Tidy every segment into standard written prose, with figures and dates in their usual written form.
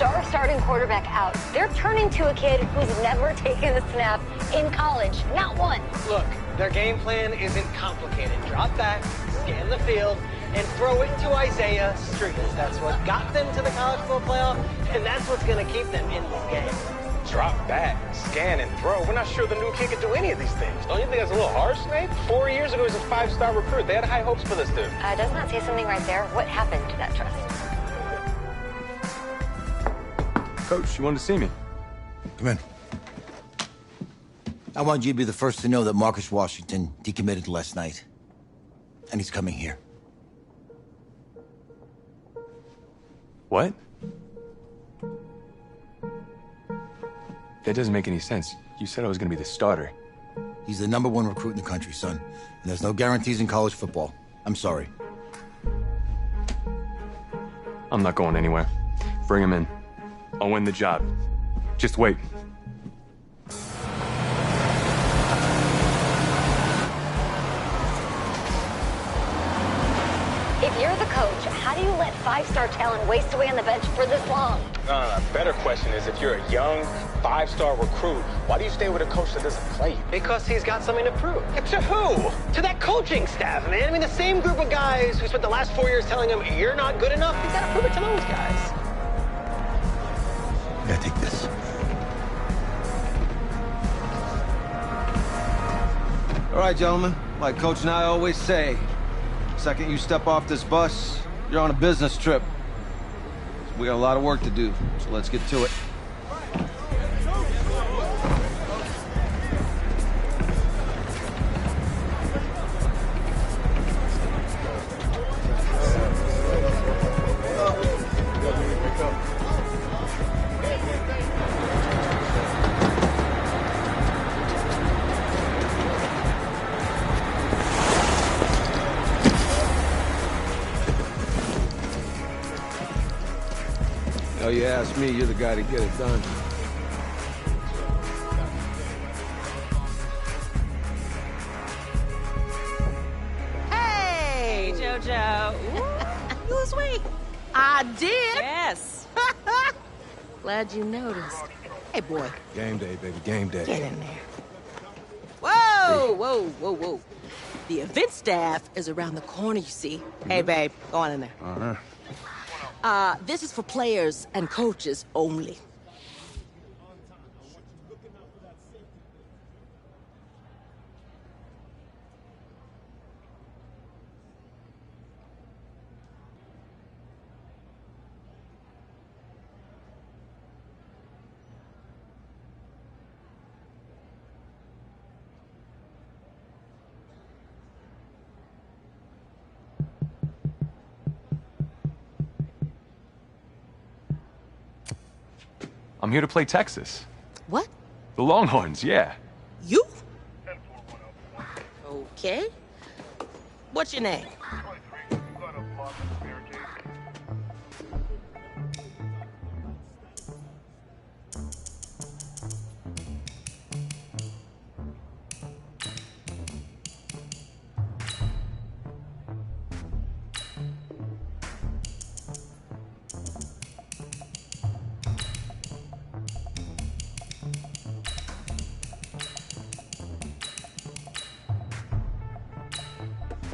star starting quarterback out, they're turning to a kid who's never taken a snap in college. Not one. Look, their game plan isn't complicated. Drop back, scan the field, and throw it to Isaiah Street. That's what got them to the college football playoff, and that's what's going to keep them in this game. Drop back, scan, and throw. We're not sure the new kid can do any of these things. Don't you think that's a little harsh, Nate? 4 years ago, he was a 5-star recruit. They had high hopes for this dude. Does not say something right there? What happened to that trust? Coach, you wanted to see me? Come in. I want you to be the first to know that Marcus Washington decommitted last night. And he's coming here. What? That doesn't make any sense. You said I was gonna be the starter. He's the #1 recruit in the country, son. And there's no guarantees in college football. I'm sorry. I'm not going anywhere. Bring him in. I'll win the job. Just wait. If you're the coach, how do you let 5-star talent waste away on the bench for this long? A better question is, if you're a young 5-star recruit, why do you stay with a coach that doesn't play you? Because he's got something to prove. To who? To that coaching staff, man. I mean, the same group of guys who spent the last 4 years telling him, you're not good enough. He's got to prove it to those guys. I gotta take this. All right, gentlemen. Like Coach and I always say, second you step off this bus, you're on a business trip. We got a lot of work to do, so let's get to it. Oh, you ask me, you're the guy to get it done. Hey, JoJo. You was sweet. I did. Yes. Glad you noticed. Hey, boy. Game day, baby, game day. Get in there. Whoa, whoa, whoa, whoa. The event staff is around the corner, you see. Hey, babe, go on in there. Uh-huh. This is for players and coaches only. I'm here to play Texas. What? The Longhorns, yeah. You? Okay. What's your name?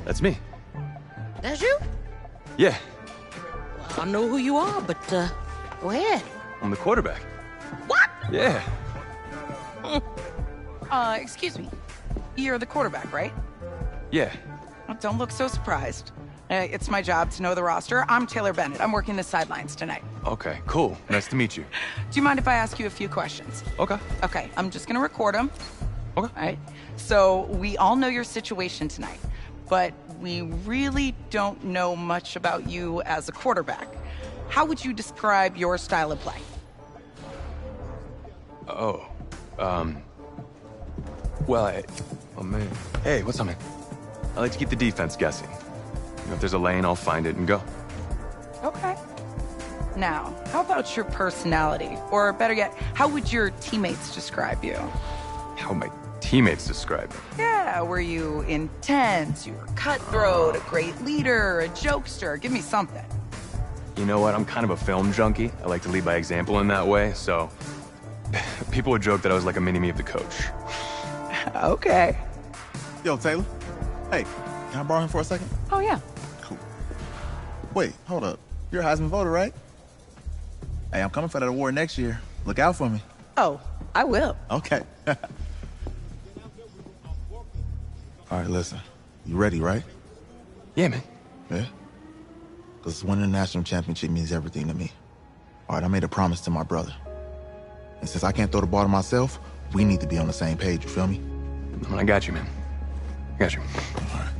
That's me. That's you? Yeah, Well, I don't know who you are, but, go ahead. I'm the quarterback. What? Yeah. Excuse me. You're the quarterback, right? Yeah. Well, don't look so surprised. It's my job to know the roster. I'm Taylor Bennett. I'm working the sidelines tonight. Okay, cool. Nice to meet you. Do you mind if I ask you a few questions? Okay. Okay, I'm just gonna record them. Okay. All right. So we all know your situation tonight, but we really don't know much about you as a quarterback. How would you describe your style of play? Oh, well, oh man. Hey, what's up, man? I like to keep the defense guessing. You know, if there's a lane, I'll find it and go. Okay. Now, how about your personality? Or better yet, how would your teammates describe you? How would my teammates describe it? Yeah, were you intense? You were cutthroat, a great leader, a jokester? Give me something. You know what? I'm kind of a film junkie. I like to lead by example in that way, so people would joke that I was like a mini-me of the coach. Okay. Yo, Taylor. Hey, can I borrow him for a second? Oh, yeah. Cool. Wait, hold up. You're a Heisman voter, right? Hey, I'm coming for that award next year. Look out for me. Oh, I will. Okay. All right, listen. You ready, right? Yeah, man. Yeah? Because winning the national championship means everything to me. All right, I made a promise to my brother. And since I can't throw the ball to myself, we need to be on the same page, you feel me? I got you, man. I got you. All right.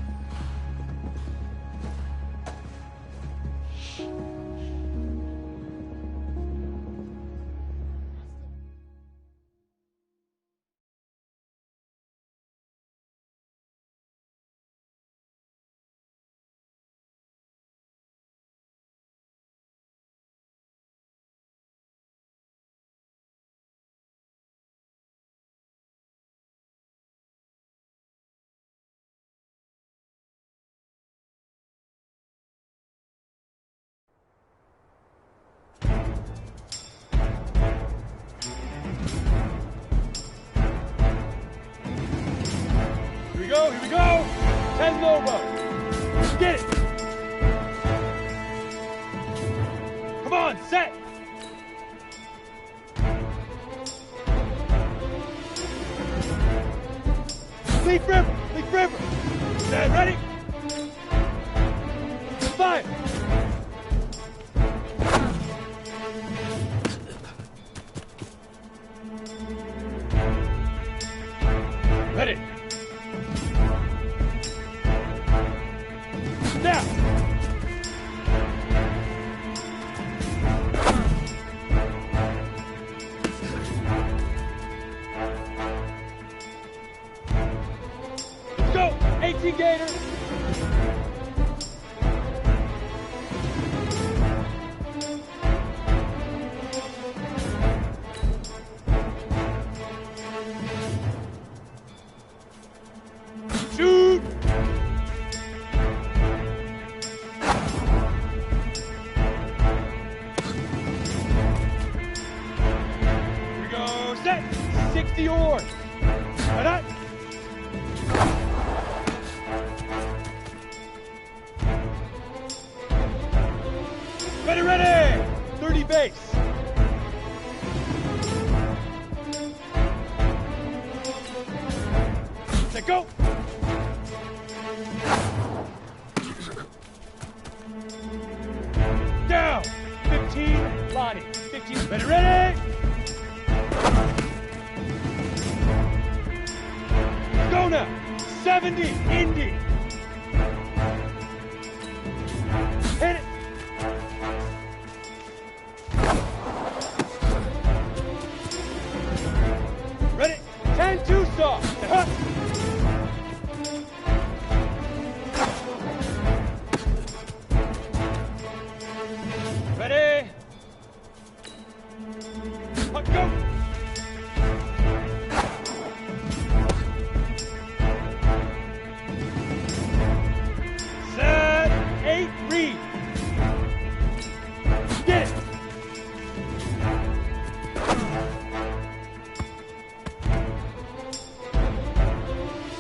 Here we go! 10 Lobo! Get it! Come on, set! Leaf River! Set, ready? Fire! Ready! Now! Let's go! 18 Gator! Shoot! Here we go, set! 60 oars! Right up! Ready! 30 base! Set, go! Down! 15, Lonnie. 15, ready! Go now! 70, Indy! Hit it! Ready? 10, Tucson! Huh? Ready? Go! Set, 8, read. Get it.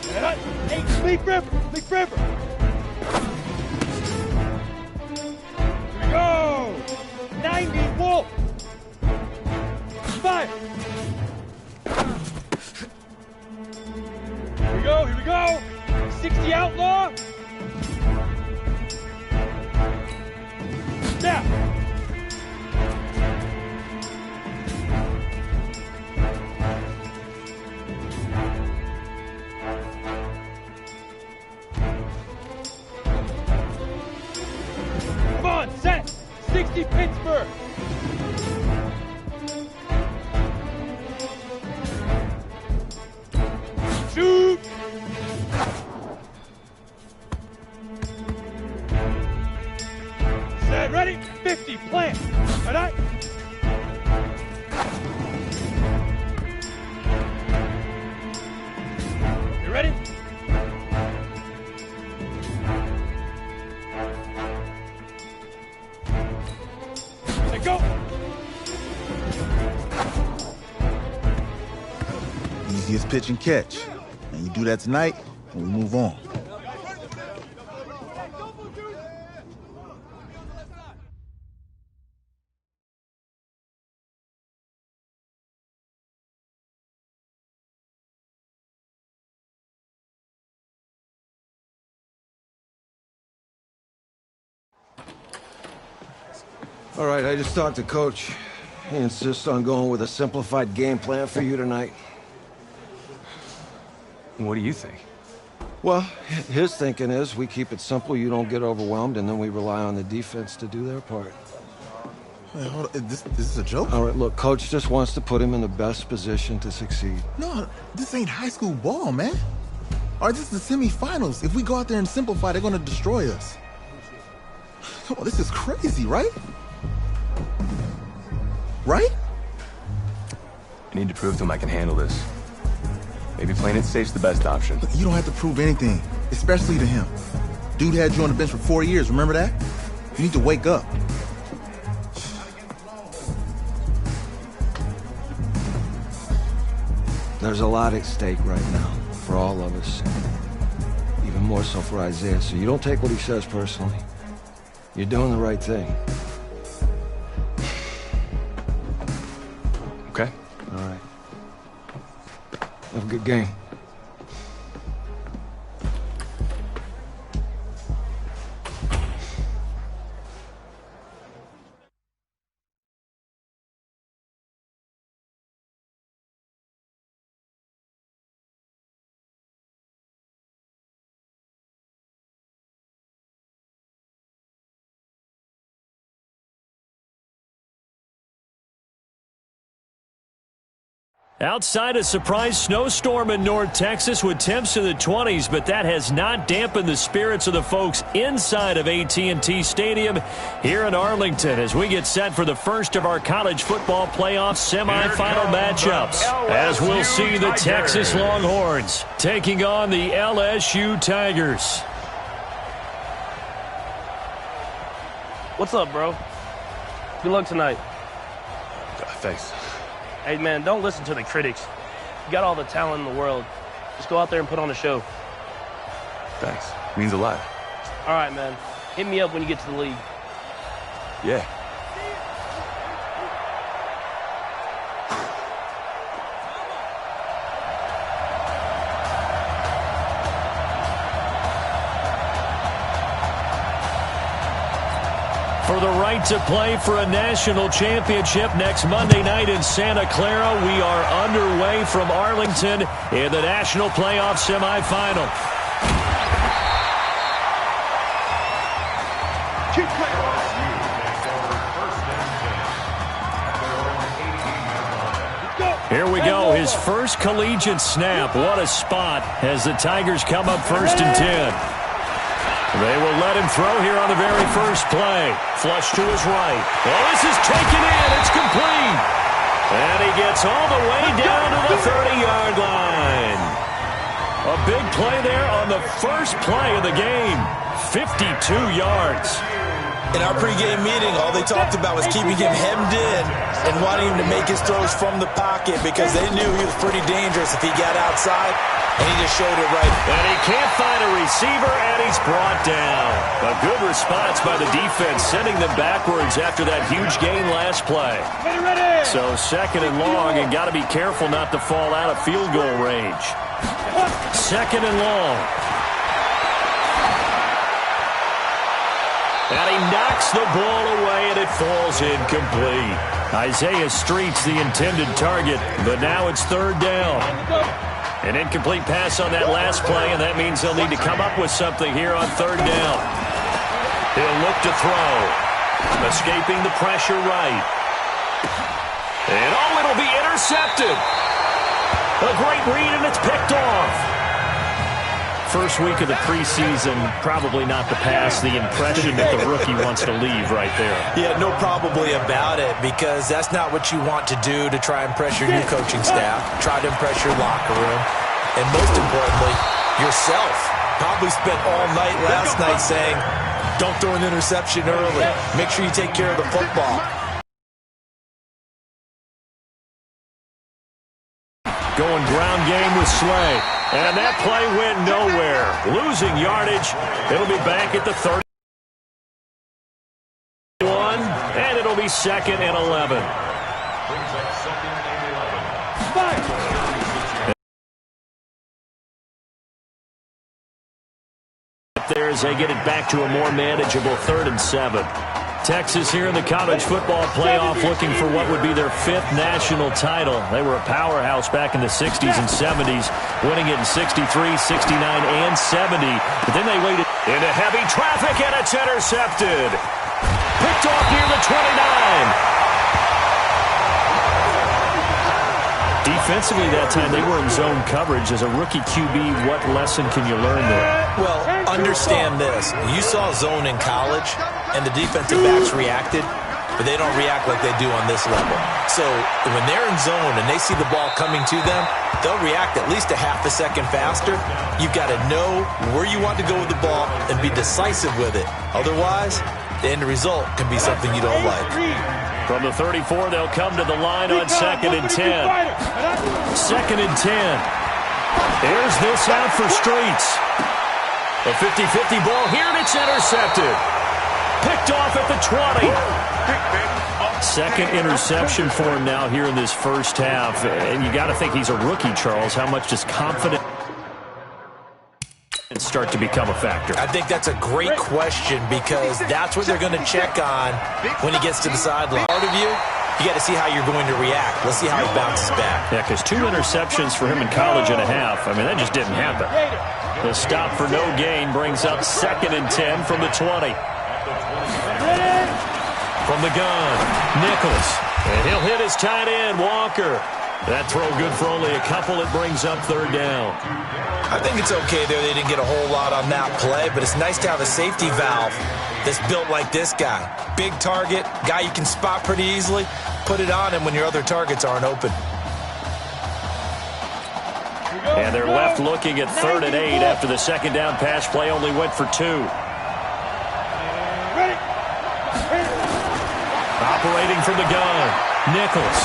Set, 8, Leaf River. Here we go. 90, Wolf. 5. Here we go. 60 Outlaw. Now. Come on, set. 60 Pittsburgh. Shoot! Easy as pitch and catch. And you do that tonight, and we move on. All right, I just talked to Coach. He insists on going with a simplified game plan for you tonight. What do you think? Well, his thinking is we keep it simple, you don't get overwhelmed, and then we rely on the defense to do their part. Wait, hold on. This is a joke? All right, look, Coach just wants to put him in the best position to succeed. No, this ain't high school ball, man. All right, this is the semifinals. If we go out there and simplify, they're going to destroy us. Come on, this is crazy, right? Right? I need to prove to him I can handle this. Maybe playing it safe's the best option. Look, you don't have to prove anything, especially to him. Dude had you on the bench for 4 years, remember that? You need to wake up. There's a lot at stake right now, for all of us. Even more so for Isaiah, so you don't take what he says personally. You're doing the right thing. Okay. All right. Have a good game. Outside a surprise snowstorm in North Texas with temps in the 20s, but that has not dampened the spirits of the folks inside of AT&T Stadium here in Arlington as we get set for the first of our college football playoff semifinal matchups. As we'll see the Texas Longhorns taking on the LSU Tigers. What's up, bro? Good luck tonight. Thanks. Hey, man, don't listen to the critics. You got all the talent in the world. Just go out there and put on a show. Thanks. Means a lot. All right, man. Hit me up when you get to the league. Yeah. For the right to play for a national championship next Monday night in Santa Clara, we are underway from Arlington in the national playoff semifinal. Here we go, his first collegiate snap. What a spot as the Tigers come up 1st and 10. They will let him throw here on the very first play. Flush to his right. Oh, this is taken in. It's complete. And he gets all the way down to the 30-yard line. A big play there on the first play of the game. 52 yards. In our pregame meeting, all they talked about was keeping him hemmed in and wanting him to make his throws from the pocket because they knew he was pretty dangerous if he got outside, and he just showed it right. And he can't find a receiver, and he's brought down. A good response by the defense, sending them backwards after that huge gain last play. So 2nd and long, and got to be careful not to fall out of field goal range. 2nd and long. And he knocks the ball away, and it falls incomplete. Isaiah Street's the intended target, but now it's 3rd down. An incomplete pass on that last play, and that means they'll need to come up with something here on 3rd down. He'll look to throw. Escaping the pressure right. And oh, it'll be intercepted. A great read, and it's picked off. First week of the preseason, probably not to pass the impression that the rookie wants to leave right there. Yeah, no probably about it, because that's not what you want to do to try and impress your new coaching staff, try to impress your locker room, and most importantly, yourself. Probably spent all night last night saying, don't throw an interception early. Make sure you take care of the football. going ground game with Slay. And that play went nowhere. Losing yardage. It'll be back at the 31, and it'll be 2nd and 11. There as they get it back to a more manageable 3rd and 7. Texas here in the college football playoff looking for what would be their 5th national title. They were a powerhouse back in the 60s and 70s, winning it in 63, 69, and 70. But then they waited into heavy traffic, and it's intercepted. Picked off near the 29. Defensively that time, they were in zone coverage. As a rookie QB, what lesson can you learn there? Well, understand this. You saw zone in college, and the defensive backs reacted, but they don't react like they do on this level. So when they're in zone and they see the ball coming to them, they'll react at least a half a second faster. You've got to know where you want to go with the ball and be decisive with it. Otherwise, the end result can be something you don't like. From the 34, they'll come to the line on 2nd and 10. 2nd and 10. There's this out for Streets. A 50-50 ball here, and it's intercepted. Picked off at the 20. 2nd interception for him now here in this first half. And you got to think he's a rookie, Charles. How much does confidence start to become a factor? I think that's a great question because that's what they're going to check on when he gets to the sideline. Part of you got to see how you're going to react. Let's see how he bounces back. Yeah, because 2 interceptions for him in college and a half. I mean, that just didn't happen. The stop for no gain brings up 2nd and 10 from the 20. From the gun, Nichols. And he'll hit his tight end, Walker. That throw good for only a couple. It brings up 3rd down. I think it's okay there. They didn't get a whole lot on that play, but it's nice to have a safety valve that's built like this guy. Big target, guy you can spot pretty easily. Put it on him when your other targets aren't open. And they're left looking at 3rd and 8 after the 2nd down pass play only went for 2. Operating from the gun, Nichols.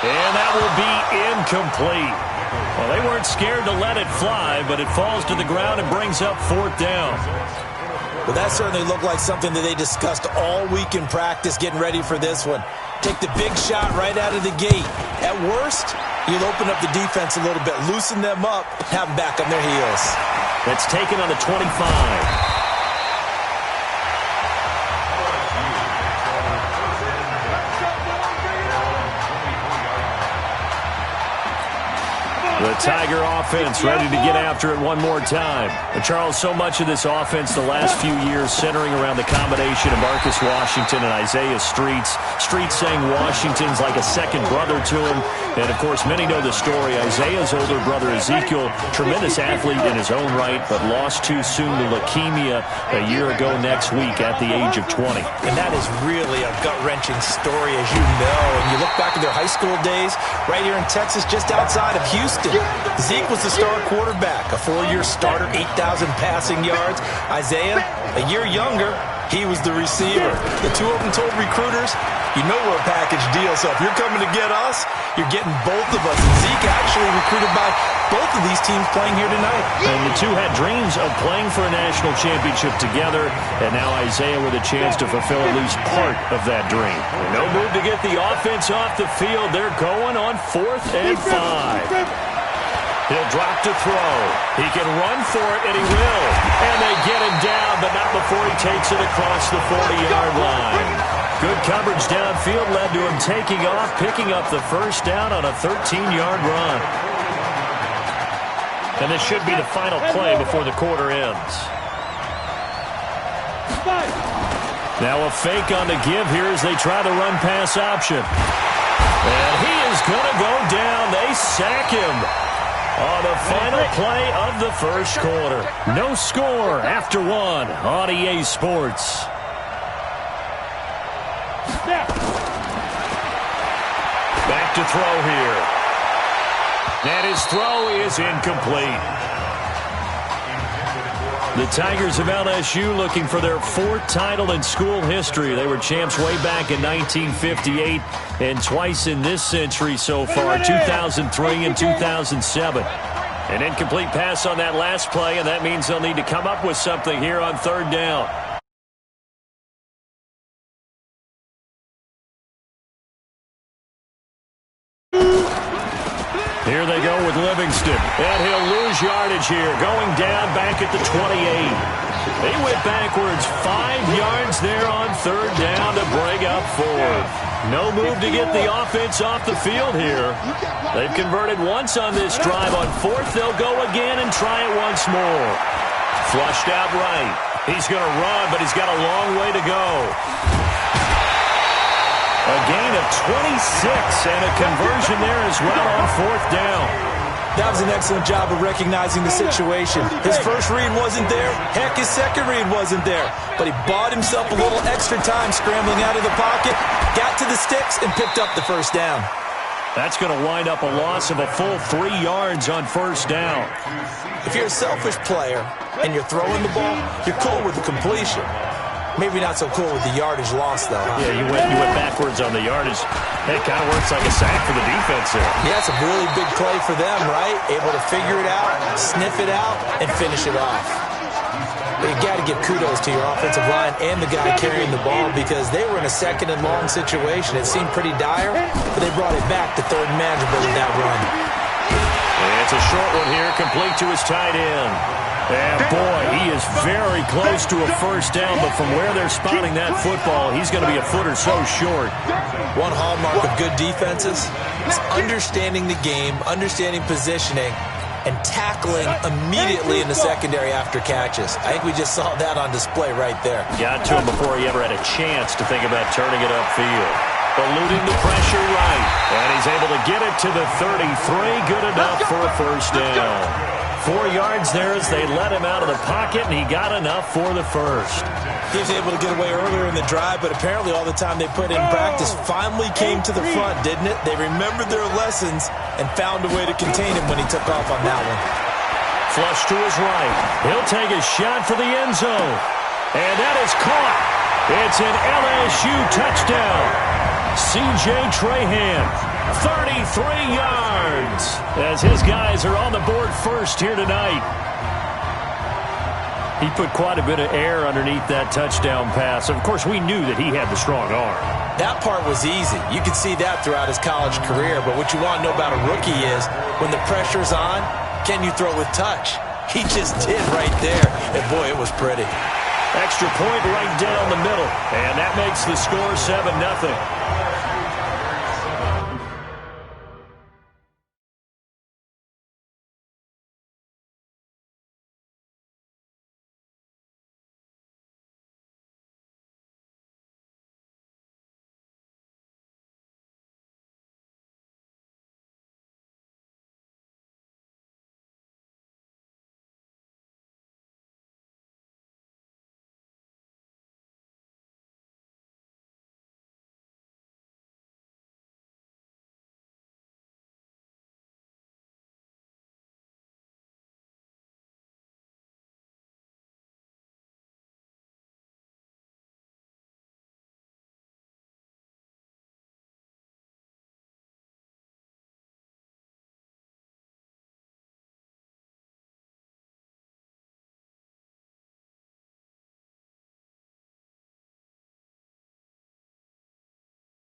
And that will be incomplete. Well, they weren't scared to let it fly, but it falls to the ground and brings up 4th down. Well, that certainly looked like something that they discussed all week in practice getting ready for this one. Take the big shot right out of the gate. At worst, you'll open up the defense a little bit, loosen them up, have them back on their heels. That's taken on the 25. The Tiger offense ready to get after it one more time. But Charles, so much of this offense the last few years centering around the combination of Marcus Washington and Isaiah Streets. Streets saying Washington's like a second brother to him. And, of course, many know the story. Isaiah's older brother, Ezekiel, tremendous athlete in his own right, but lost too soon to leukemia a year ago next week at the age of 20. And that is really a gut-wrenching story, as you know. And you look back at their high school days right here in Texas, just outside of Houston. Zeke was the star quarterback, a 4-year starter, 8,000 passing yards. Isaiah, a year younger, he was the receiver. The two of them told recruiters, you know we're a package deal, so if you're coming to get us, you're getting both of us. And Zeke actually recruited by both of these teams playing here tonight. And the two had dreams of playing for a national championship together, and now Isaiah with a chance to fulfill at least part of that dream. No move to get the offense off the field. They're going on 4th and 5. He'll drop to throw. He can run for it, and he will. And they get him down, but not before he takes it across the 40-yard line. Good coverage downfield led to him taking off, picking up the first down on a 13-yard run. And this should be the final play before the quarter ends. Now a fake on the give here as they try the run-pass option. And he is going to go down. They sack him on the final play of the first quarter. No score after 1 on EA Sports. Back to throw here. And his throw is incomplete. The Tigers of LSU looking for their 4th title in school history. They were champs way back in 1958 and twice in this century so far, 2003 and 2007. An incomplete pass on that last play, and that means they'll need to come up with something here on 3rd down. Here they go with Livingston, and he'll lose yardage here, going down back at the 28. They went backwards 5 yards there on 3rd down to bring up 4th. No move to get the offense off the field here. They've converted once on this drive. On 4th, they'll go again and try it once more. Flushed out right. He's going to run, but he's got a long way to go. A gain of 26 and a conversion there as well on 4th down. That was an excellent job of recognizing the situation. His first read wasn't there. Heck, his second read wasn't there. But he bought himself a little extra time scrambling out of the pocket, got to the sticks, and picked up the 1st down. That's going to wind up a loss of a full 3 yards on 1st down. If you're a selfish player and you're throwing the ball, you're cool with the completion. Maybe not so cool with the yardage loss, though. Huh? Yeah, you went backwards on the yardage. It kind of works like a sack for the defense there. Yeah, it's a really big play for them, right? Able to figure it out, sniff it out, and finish it off. But you got to give kudos to your offensive line and the guy carrying the ball because they were in a 2nd and long situation. It seemed pretty dire, but they brought it back to 3rd and manageable with that run. And it's a short one here, complete to his tight end. And boy, he is very close to a 1st down, but from where they're spotting that football, he's going to be a foot or so short. One hallmark of good defenses is understanding the game, understanding positioning, and tackling immediately in the secondary after catches. I think we just saw that on display right there. Got to him before he ever had a chance to think about turning it upfield. Eluding the pressure right, and he's able to get it to the 33. Good enough for a 1st down. 4 yards there as they let him out of the pocket, and he got enough for the 1st. He was able to get away earlier in the drive, but apparently all the time they put in practice finally came to the front, didn't it? They remembered their lessons and found a way to contain him when he took off on that one. Flush to his right. He'll take a shot for the end zone. And that is caught. It's an LSU touchdown. C.J. Trahan, 33 yards, as his guys are on the board first here tonight. He put quite a bit of air underneath that touchdown pass. Of course, we knew that he had the strong arm. That part was easy. You could see that throughout his college career, but what you want to know about a rookie is when the pressure's on, can you throw with touch? He just did right there, and boy, it was pretty. Extra point right down the middle, and that makes the score 7-0.